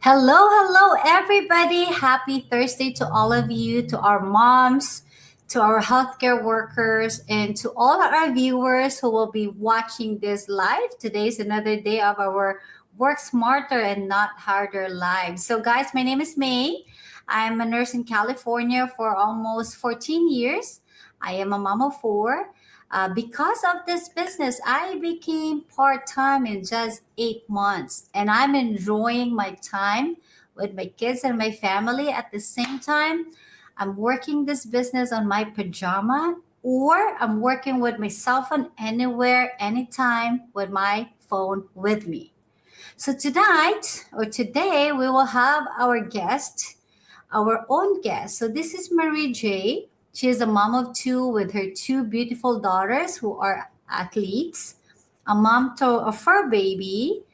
Hello, hello, everybody. Happy Thursday to all of you, to our moms, to our healthcare workers, and to all our viewers who will be watching this live. Today's another day of our Work Smarter and Not Harder live. So, guys, my name is May. I'm a nurse in California for almost 14 years. I am a mom of four. Because of this business, I became part time in just 8 months, and I'm enjoying my time with my kids and my family. At the same time, I'm working this business on my pajama, or I'm working with my cell phone anywhere, anytime with my phone with me. So, tonight or today, we will have our own guest. So this is Marie J. She is a mom of two with her two beautiful daughters who are athletes, a mom to a fur baby,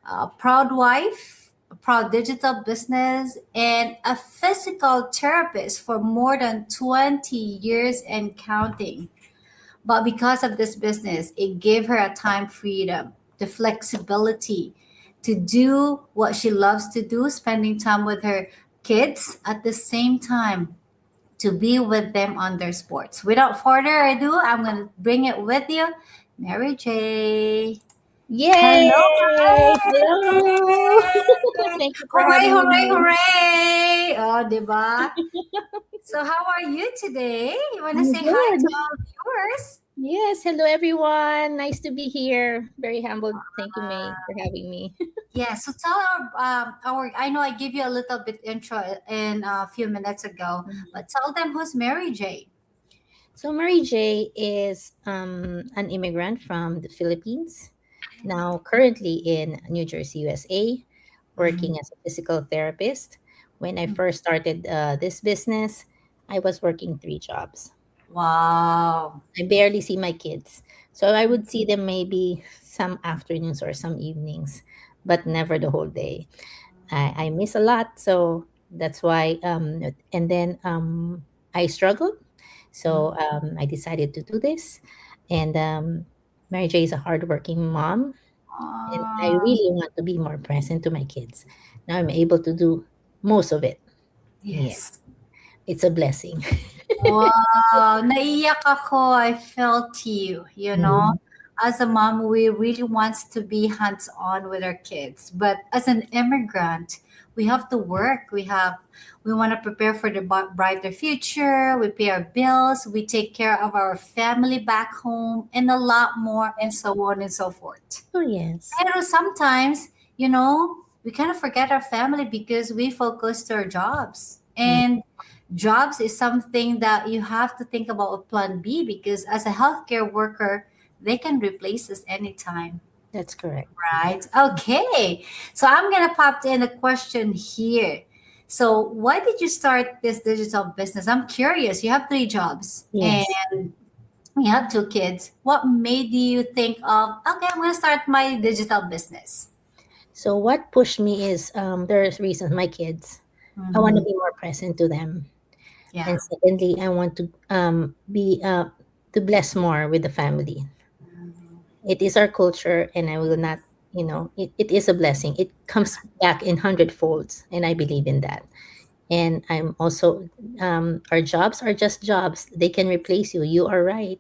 a proud wife, a proud digital business, and a physical therapist for more than 20 years and counting. But because of this business, it gave her a time freedom, the flexibility to do what she loves to do, spending time with her kids at the same time to be with them on their sports. Without further ado, I'm going to bring it with you, Mary J. Hello, Yay! Hello! Mary! Thank you for Hooray, having hooray, me. hooray! Oh, diba? So how are you today? You want to I'm say hi good. to all viewers? Yes, hello everyone. Nice to be here. Very humbled. Thank you, May, for having me. Yeah, so tell our I know I gave you a little bit intro in a few minutes ago, but tell them who's Mary J. So, Mary J is an immigrant from the Philippines, now currently in New Jersey, USA, Mhm. working as a physical therapist. When I first started this business, I was working three jobs. Wow. I barely see my kids. So I would see them maybe some afternoons or some evenings, but never the whole day. I miss a lot. So that's why, and then I struggled. So I decided to do this. And Mary J is a hardworking mom, and I Ah, really want to be more present to my kids. Now I'm able to do most of it. Yeah, yes. it's a blessing. Wow, naiyak ako. I felt you, you know. Mhm. As a mom, we really wants to be hands-on with our kids. But as an immigrant, we have to work. We want to prepare for the brighter future. We pay our bills. We take care of our family back home and a lot more and so on and so forth. Oh, yes. Pero sometimes, we kind of forget our family because we focus to our jobs. Mm, And jobs is something that you have to think about a plan B because as a healthcare worker, they can replace us anytime. that's correct. Right. Okay. So I'm gonna pop in a question here. So why did you start this digital business? I'm curious. You have three jobs and Yes. you have two kids. What made you think of okay, I'm gonna start my digital business? So what pushed me is there's reasons my kids. I want to Mhm. be more present to them, Yeah. and secondly, I want to be to bless more with the family. It is our culture, and I will not. It is a blessing. It comes back in hundred folds, and I believe in that. And I'm also our jobs are just jobs. They can replace you. You are right,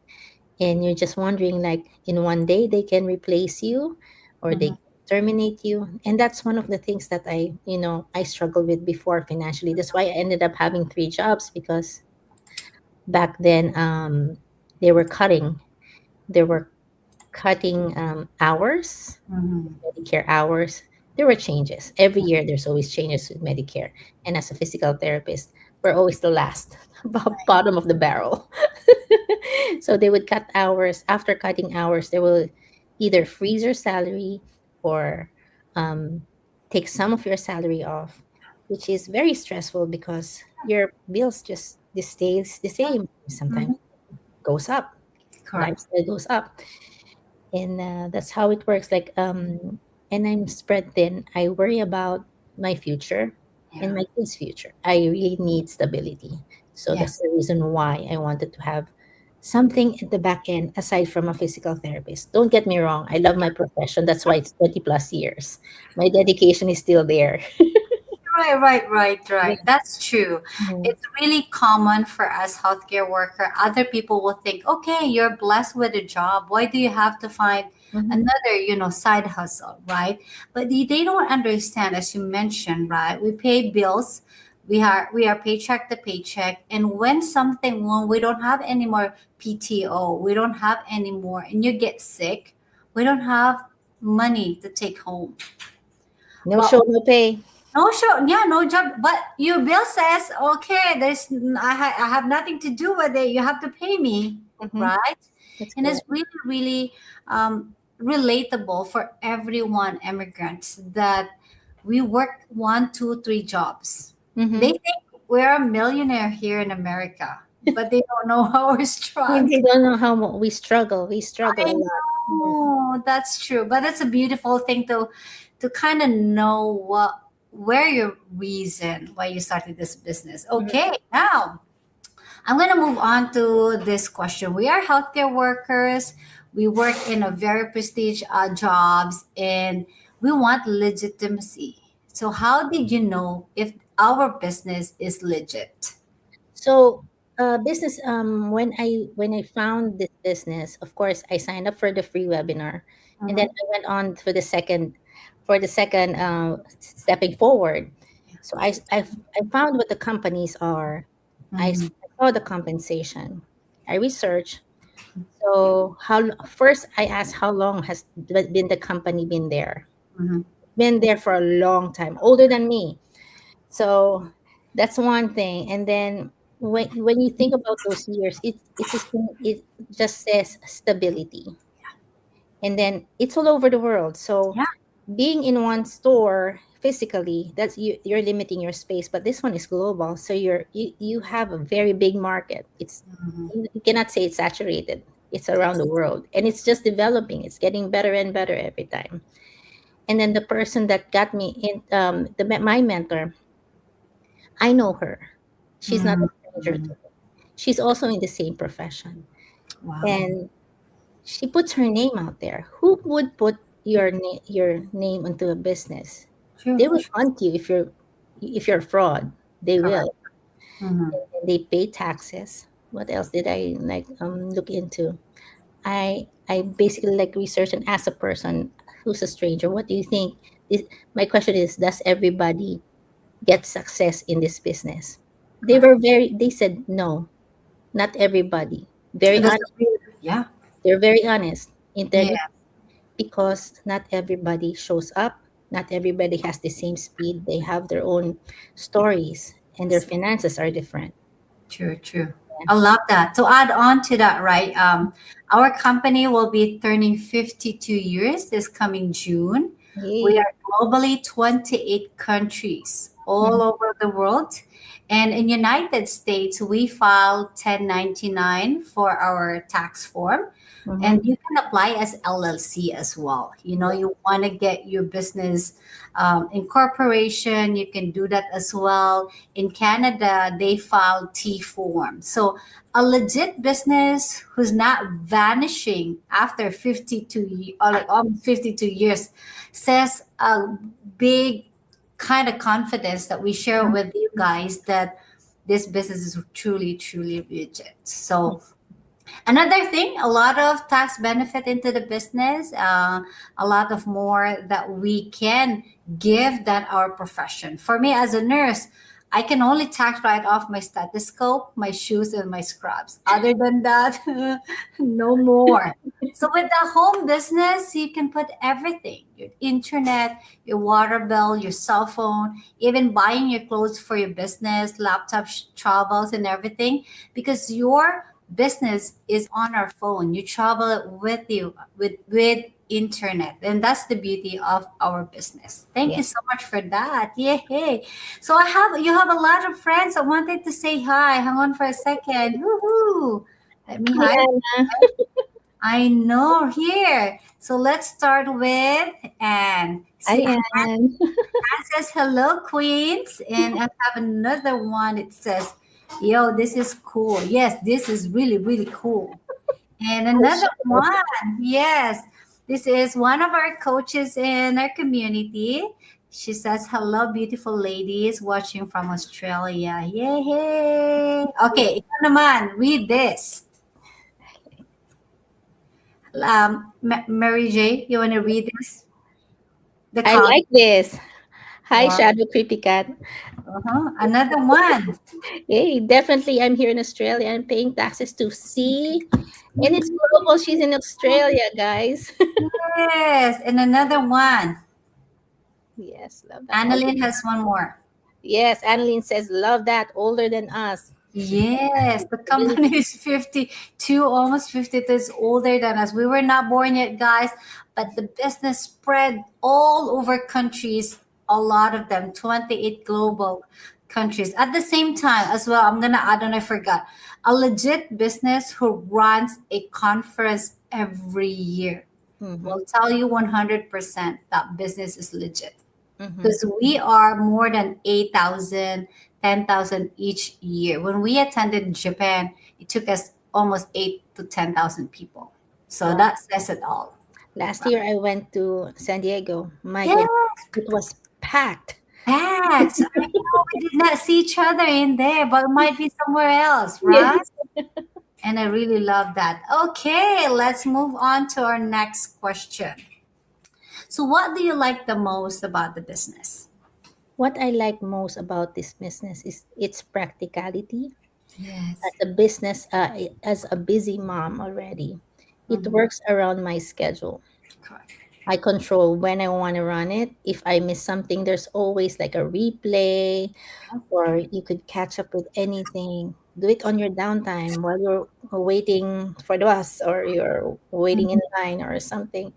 and you're just wondering like in one day they can replace you or Mhm. they terminate you, and that's one of the things that I struggled with before financially. That's why I ended up having three jobs because back then they were cutting hours, Mhm. Medicare hours. There were changes every year. There's always changes with Medicare, and as a physical therapist we're always the last bottom of the barrel. So they would cut hours. After cutting hours, they will either freeze your salary or um, take some of your salary off, which is very stressful because your bills just this stays the same. Sometimes Mhm. goes up, Correct. lifestyle goes up, and that's how it works. And I'm spread thin. I worry about my future and Yeah. my kids' future. I really need stability. So that's Yes. the reason why I wanted to have something at the back end aside from a physical therapist. Don't get me wrong. I love my profession. That's why it's 20 plus years. My dedication is still there. Yeah. Right. That's true. Mhm. It's really common for us healthcare worker. Other people will think, okay, you're blessed with a job. Why do you have to find Mhm. another, side hustle, right? But they don't understand, as you mentioned, right? We pay bills. We are paycheck to paycheck, and when we don't have any more PTO, we don't have any more, and you get sick, we don't have money to take home. No But show, no pay. no show, yeah, no job. But your bill says, okay, I have nothing to do with it. You have to pay me, Mhm. right? That's And it's correct. really, really relatable for everyone immigrants that we work one, two, three jobs. They Mhm. think we're a millionaire here in America, but they don't know how we're struggling. They don't know how we struggle. We struggle I a lot. Mhm. know that's true, but it's a beautiful thing to kind of know where your reason why you started this business. Mhm. Okay, now I'm gonna move on to this question. We are healthcare workers. We work in a very prestige jobs, and we want legitimacy. So, how did you know if our business is legit? So, business. When I found this business, of course, I signed up for the free webinar, and then Mm-hmm. I went on for the second stepping forward. So I found what the companies are. Mm-hmm. I saw the compensation. I researched. So first I asked how long has been the company been there? Mm-hmm. Been there for a long time, older than me. So that's one thing. And then when you think about those years, it just says stability. And then it's all over the world. So Yeah. being in one store physically, that's you're limiting your space, but this one is global. So you have a very big market. Mm-hmm. You cannot say it's saturated. It's around the world and it's just developing. It's getting better and better every time. And then the person that got me in my mentor, I know her. She's not a stranger to Mm-hmm. me. She's also in the same profession. Wow. And she puts her name out there. Who would put your name into a business? True. They will True. hunt you if you're a fraud. They Correct. will. Mm-hmm. And they pay taxes. What else did I look into? I basically like research and ask a person who's a stranger, what do you think? This, my question is, does everybody get success in this business? Correct. They said no, not everybody. Very That's honest. a really, yeah. They're very honest. Yeah. Integrity, because not everybody shows up. Not everybody has the same speed. They have their own stories and their finances are different. True, true. Yeah. I love that. To add on to that, right? Our company will be turning 52 years this coming June. We Yay. are globally 28 countries all Mhm. over the world. And in United States, we file 1099 for our tax form. And Mhm. you can apply as LLC as well. You want to get your business incorporation, you can do that as well. In Canada, they file T form. So a legit business who's not vanishing after or like almost 52 years says a big kind of confidence that we share with you guys that this business is truly, truly legit. So another thing, a lot of tax benefit into the business, a lot of more that we can give than our profession. For me as a nurse, I can only tax write off my stethoscope, my shoes, and my scrubs. Other than that, no more. So with the home business, you can put everything: your internet, your water bill, your cell phone, even buying your clothes for your business, laptop, travels, and everything, because your business is on our phone. You travel it with you with internet, and that's the beauty of our business. Thank Yeah. you so much for that. Yay! So you have a lot of friends. I wanted to say hi. Hang on for a second. Woohoo! Let me Hi, hide. Anna. I know here. So let's start with Anne. See, Hi, Anne. Anne says hello, Queens, and I have another one. It says, "Yo, this is cool." Yes, this is really really cool. And For another sure. one, yes, this is one of our coaches in our community. She says, hello, beautiful ladies watching from Australia. Yay! Okay, ikaw naman, read this. Mary J, you want to read this? The I comment. like this. Hi, Wow. Shadow Creepy Cat. Uh-huh. Another one. Hey, definitely I'm here in Australia. I'm paying taxes to see. And it's Mhm. global. She's in Australia, guys. Yes, and another one. Yes, love that. Annalyn has one more. Yes, Annalyn says, love that. Older than us. Yes, the Really? company is 52, almost 52 is older than us. We were not born yet, guys, but the business spread all over countries, a lot of them, 28 global countries. At the same time, as well, I'm going to add on, I forgot, a legit business who runs a conference every year Mm-hmm. will tell you 100% that business is legit Mm-hmm. because we are more than 8,000, 10,000 each year. When we attended Japan, it took us almost 8 to 10,000 people. So Wow. that says it all. Last year I went to San Diego. My Yeah, goodness, it was packed. facts. I know we did not see each other in there, but it might be somewhere else, right? Yes. And I really love that. Okay, let's move on to our next question. So, what do you like the most about the business? What I like most about this business is its practicality. As Yes. a business, as a busy mom already, it Mhm. works around my schedule. Correct. I control when I want to run it. If I miss something, there's always like a replay, or you could catch up with anything. Do it on your downtime while you're waiting for the bus or you're waiting in Mhm. line or something.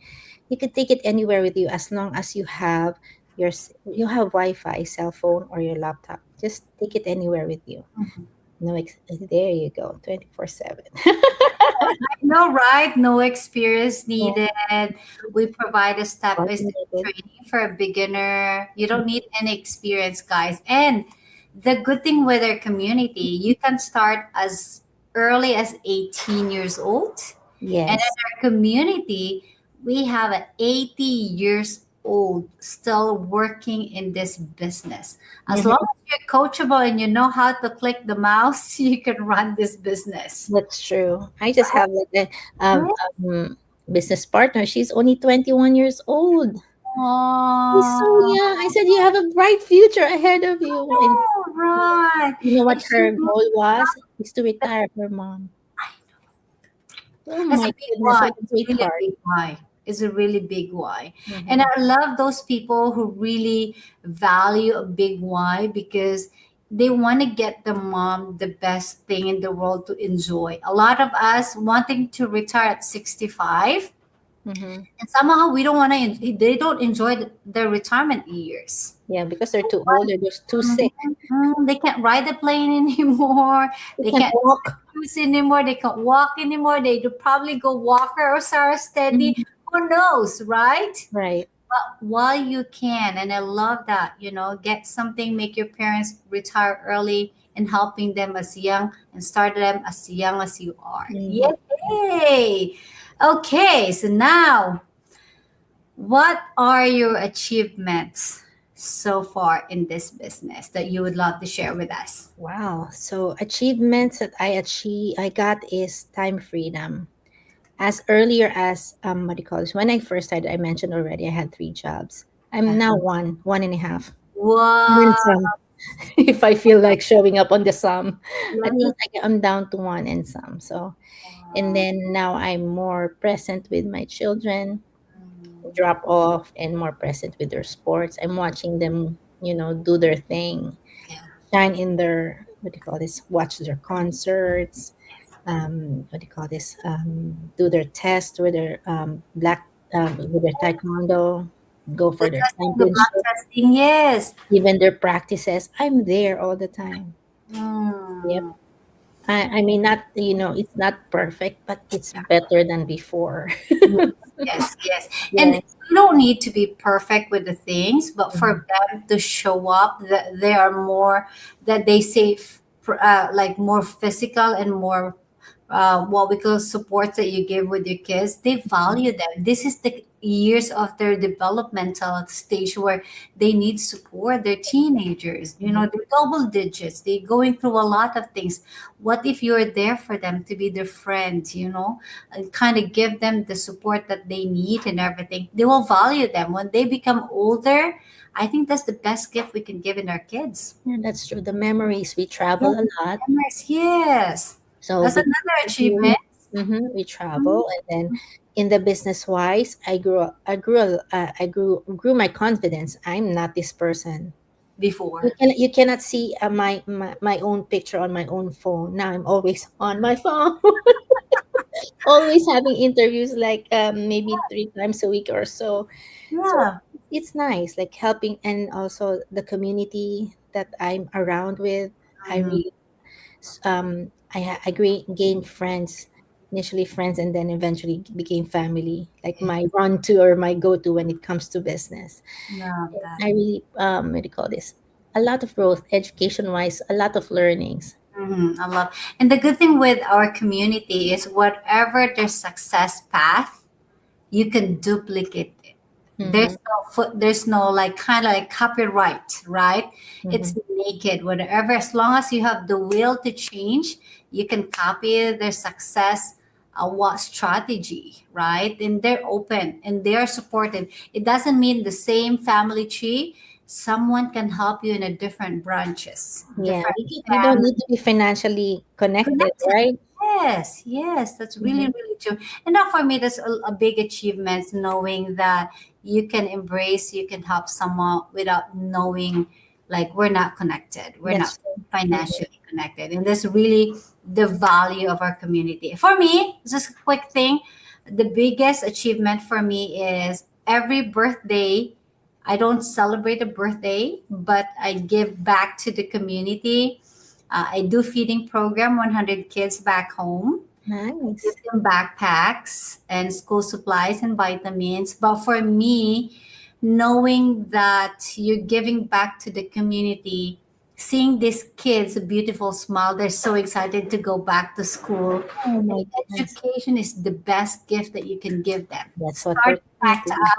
You could take it anywhere with you as long as you have you have Wi-Fi, cell phone, or your laptop. Just take it anywhere with you. Mhm. No, there you go, 24/7. No, right? No experience Yeah, needed. We provide a step-by-step automated. training for a beginner. You don't need any experience, guys. And the good thing with our community, you can start as early as 18 years old. And in Yes. our community, we have an 80 years old still working in this business. As long Mhm. as you're coachable and you know how to click the mouse, you can run this business. That's true. I just have like a Right? business partner. She's only 21 years old. She's so Oh, young. I said, you have a bright future ahead of you. And right. you know And what she her goal was? Is to retire her mom. Oh That's a my big goodness, why. what a It's really a sweetheart. big why. It's a really big why. And Mm-hmm. I love those people who really value a big why because they want to get the mom the best thing in the world to enjoy. A lot of us wanting to retire at 65 Mm-hmm. and somehow we don't want to, they don't enjoy their retirement years. Yeah, because they're too old, they're just too sick. They can't ride the plane anymore. They They can't can't walk. cruise anymore. They can't walk anymore. They do probably go walker or Sarah steady. Mhm. Who knows, right? Right. But while you can, and I love that, get something, make your parents retire early and helping them as young and start them as young as you are. Mm-hmm. Yay! Okay, so now what are your achievements so far in this business that you would love to share with us? Wow. So achievements that I got is time freedom. As earlier as what do you call this? When I first started, I mentioned already I had three jobs. I'm Yeah. now one and a half. And then Wow. some. If I feel like showing up on the sum, at Love least I'm down to one and some. So and that. then now I'm more present with my children, Mm, drop off, and more present with their sports. I'm watching them, do their thing, yeah. shine in their what do you call this? Watch their concerts, what do you call this, do their test with their with their taekwondo, go The for their testing, the blood championship, testing, yes. even their practices. I'm there all the time. Yep. Mm. I mean, not, it's not perfect, but it's better than before. Yes, yes, yes. And Yes. you don't need to be perfect with the things, but Mhm. for them to show up, that they are more, that they say, like more physical and more what we call supports that you give with your kids, they value them. This is the years of their developmental stage where they need support. They're teenagers, you Mhm. know, they're double digits, they're going through a lot of things. What if you're there for them, to be their friend, you know, and kind of give them the support that they need and everything? They will value them when they become older. I think that's the best gift we can give in our kids. Yeah, that's true. The memories, we Yeah, travel a lot. memories, yes. So That's because another of you, achievement. we Mhm. travel, and then in the business wise, I grew my confidence. I'm not this person. Before. You cannot see my own picture on my own phone. Now I'm always on my phone, always having interviews like maybe 3 times a week or so. So Yeah. it's nice, like helping, and also the community that I'm around with. I Mhm. really gained friends, initially friends, and then eventually became family, like my run to or my go to when it comes to business. Love that. I really what do you call this? A lot of growth, education wise, a lot of learnings. I love. And the good thing with our community is whatever their success path, you can duplicate it. Mm-hmm, There's no like kind of like copyright, right? mm-hmm. It's naked. Whatever, as long as you have the will to change, you can copy their success. What strategy, right? And they're open and they are supportive. It doesn't mean the same family tree. Someone can help you in a different branches, Yeah, different you don't family. need to be financially connected, Connected. right? Yes, yes, that's really, Mm-hmm. really true. And that for me, that's a big achievement, knowing that you can embrace, you can help someone without knowing, like, we're not connected, we're That's not true. Mhm. financially connected. And that's really the value of our community. For me, just a quick thing, the biggest achievement for me is every birthday. I don't celebrate a birthday, but I give back to the community. I do feeding program, 100 kids back home. Give Nice. them backpacks and school supplies and vitamins. But for me, knowing that you're giving back to the community, seeing these kids a beautiful smile, they're so excited to go back to school. Oh And my goodness. education is the best gift that you can give them. That's what we're Start packed thinking. up,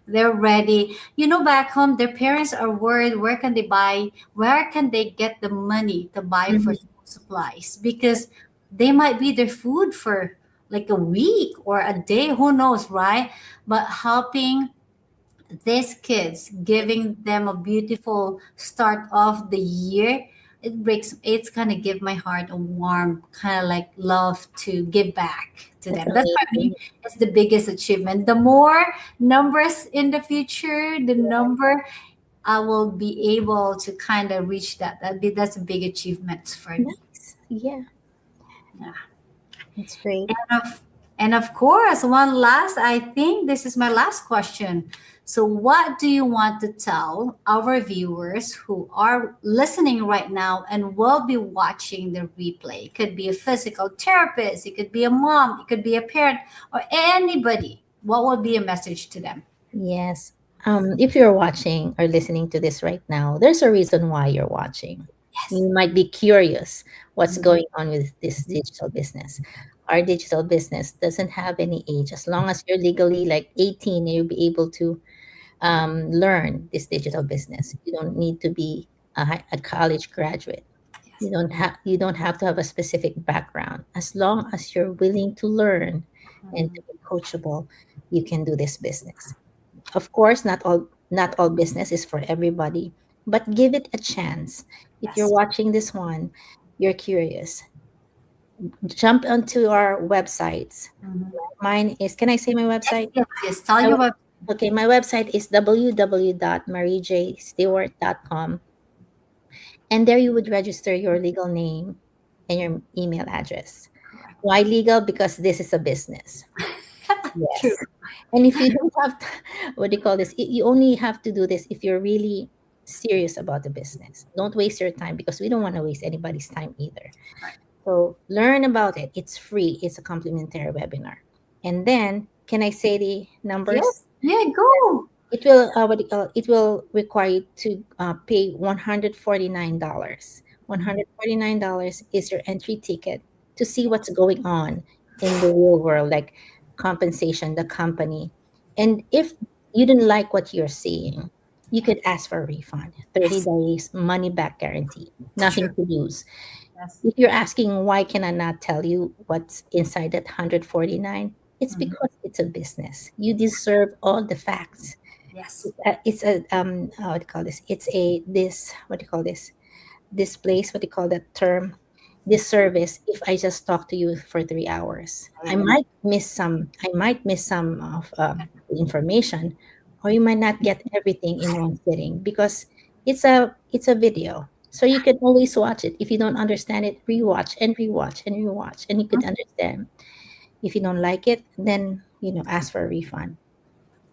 they're ready. You know, back home, their parents are worried, where can they get the money to buy for Mhm. school supplies? Because they might be their food for like a week or a day, who knows, right? But helping these kids, giving them a beautiful start of the year, it's gonna give my heart a warm kind of like love to give back to That's them. That's for me, amazing. it's the biggest achievement. The more numbers in the future, the number I will be able to kind of reach that's a big achievement for me. Nice. Yeah, Yeah. that's great. And of course, one last, I think this is my last question. So, what do you want to tell our viewers who are listening right now and will be watching the replay? It could be a physical therapist, it could be a mom, it could be a parent, or anybody. What would be a message to them? Yes. If you're watching or listening to this right now, there's a reason why you're watching. Yes. You might be curious what's Mhm. going on with this digital business. Our digital business doesn't have any age. As long as you're legally like 18, you'll be able to learn this digital business. You don't need to be a college graduate. Yes. You don't have to have a specific background. As long as you're willing to learn and to Mhm. be coachable, you can do this business. Of course, not all business is for everybody, but give it a chance. If you're Yes. watching this one, you're curious, jump onto our websites. Mhm. Mine is, can I say my Yes, website? yes, yes. Tell My you web- what. Okay, my website is www.mariejstewart.com. And there you would register your legal name and your email address. Why legal? Because this is a business. True. Yes. And if you don't have, what do you call this? You only have to do this if you're really serious about the business. Don't waste your time because we don't want to waste anybody's time either. So learn about it. It's free. It's a complimentary webinar. And then, can I say the numbers? Yes. Yeah, go. It will it will require you to pay $149. $149 is your entry ticket to see what's going on in the real world, like compensation, the company, And if you didn't like what you're seeing, you could ask for a refund. 30 Yes. days, money back guarantee, True. nothing to lose. Yes. If you're asking why can I not tell you what's inside that 149, it's Mhm. because it's a business. You deserve all the facts. Yes. It's a what do you call this? It's a this what do you call this place, what do you call that term? This service, if I just talk to you for 3 hours, I might miss some of the information, or you might not get everything in one sitting because it's a video. So you can always watch it. If you don't understand it, rewatch and rewatch and rewatch, and you could understand. If you don't like it, then ask for a refund.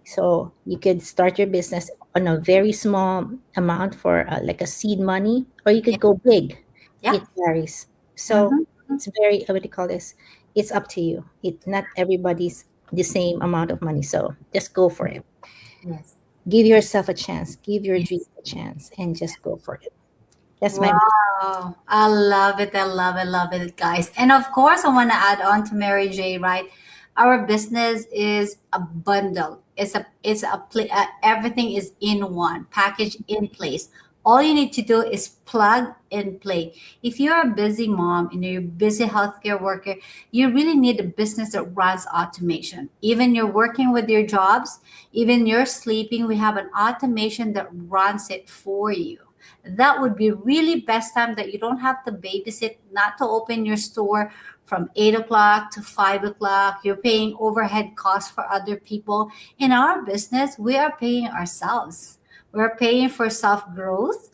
So you could start your business on a very small amount for like a seed money, or you Yeah. could go big. Yeah. It varies. So Mhm. it's very, what do you call this? It's up to you. It not everybody's the same amount of money. So just go for it. Yes. Give yourself a chance. Give your dream Yes. a chance, and just go for it. That's my. Wow. I love it. I love it. Love it, guys. And of course, I want to add on to Mary J, right? Our business is a bundle. Everything is in one package in place. All you need to do is plug and play. If you're a busy mom and you're a busy healthcare worker, you really need a business that runs automation. Even you're working with your jobs, even you're sleeping, we have an automation that runs it for you. That would be really best time that you don't have to babysit, not to open your store from 8 o'clock to 5 o'clock. You're paying overhead costs for other people. In our business, we are paying ourselves. We're paying for self growth.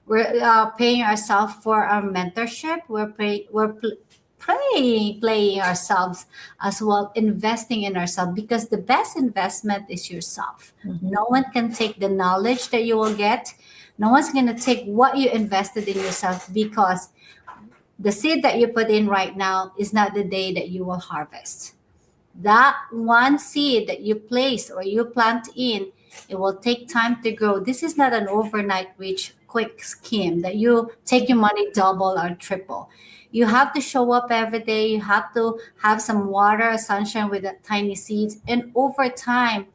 We're paying ourselves for our mentorship. Playing ourselves as well, investing in ourselves, because the best investment is yourself. Mhm, No one can take the knowledge that you will get. No one's going to take what you invested in yourself, because the seed that you put in right now is not the day that you will harvest. That one seed that you place or you plant in, it will take time to grow. This is not an overnight rich quick scheme that you take your money double or triple. You have to show up every day. You have to have some water, sunshine with the tiny seeds. And over time,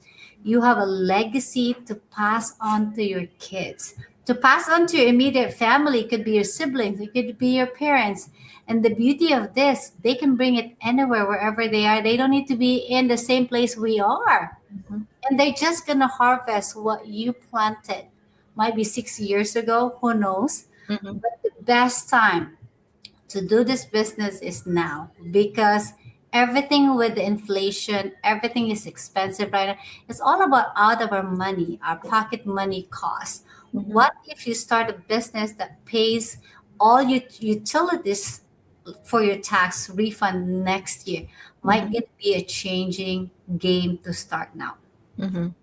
you have a legacy to pass on to your kids, to pass on to your immediate family. It could be your siblings, it could be your parents. And the beauty of this, they can bring it anywhere, wherever they are. They don't need to be in the same place we are. mhm, And they're just going to harvest what you planted. Might be 6 years ago, who knows? mhm, But the best time to do this business is now, because everything with the inflation, everything is expensive right now. It's all about out of our money, our pocket money costs. mhm, What if you start a business that pays all your utilities for your tax refund next year? Might mhm, it be a changing game to start now. mhm.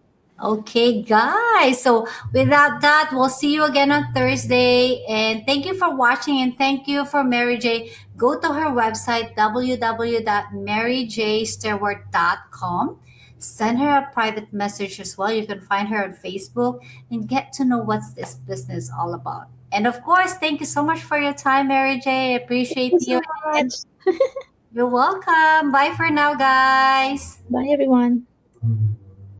Okay, guys. So without that, we'll see you again on Thursday. And thank you for watching. And thank you for Mary J. Go to her website, www.maryjstewart.com. Send her a private message as well. You can find her on Facebook and get to know what's this business all about. And of course, thank you so much for your time, Mary J. I Thank appreciate you you. so And much. you're welcome. Bye for now, guys. Bye, everyone.